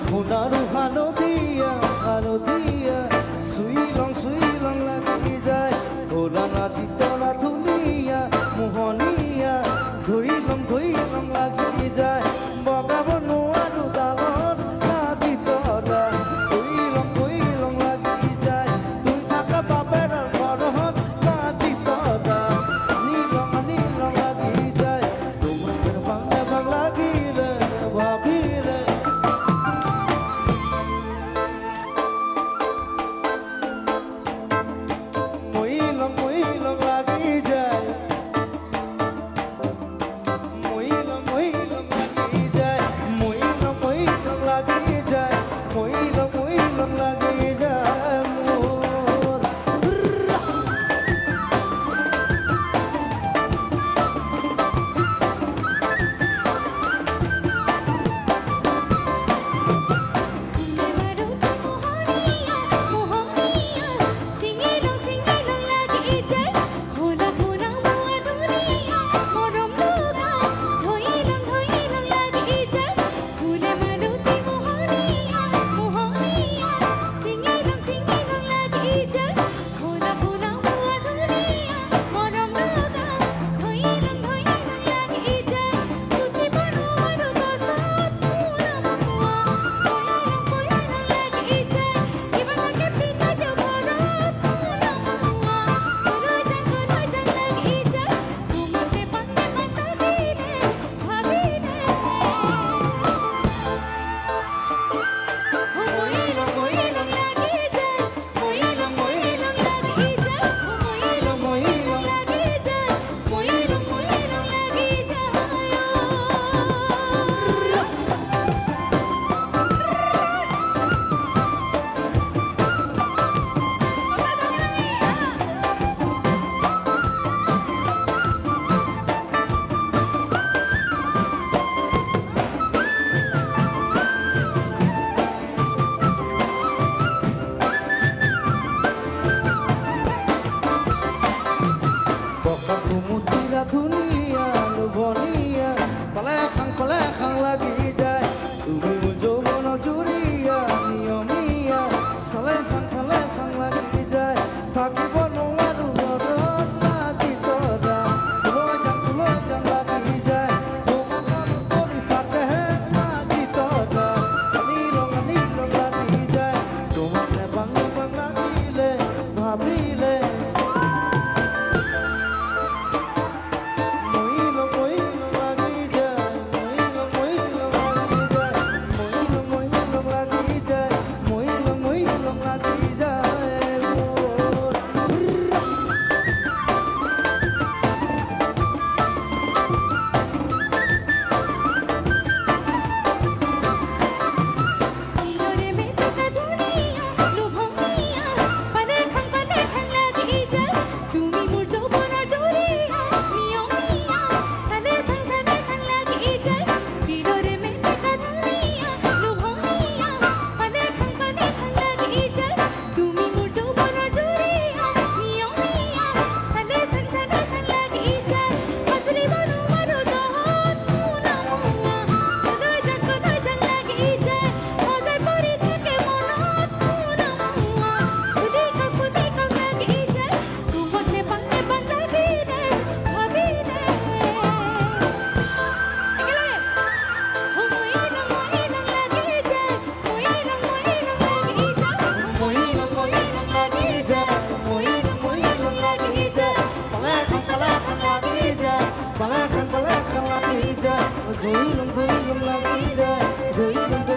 সোণাৰু হালধীয়া চুই লং লাগি যায় ওলা নাচি তৰা ধুনীয়া মোহনীয়া ধৰি লং লাগি যায় বগাব নোৱাৰো ডালত নাচি তৰা ধৰি লং লাগি যায় তুই থাকা বাপেৰৰ ঘৰত নাচি তৰা নী লং লাগি যায় তোমাৰ বাং লাগিলে ভাবিলে Kumutira dunia luboniya palekang lagi jai Umi mujobono juria niyomiya Salesang lagi jai Takibono wadu wadot lagi toda Tulojang lagi jai Bumakono kori takeh lagi toda Nilong lagi jai Tumakne bang lagi le Mabile Palekang lagi jai, goyang lagi jai, goyang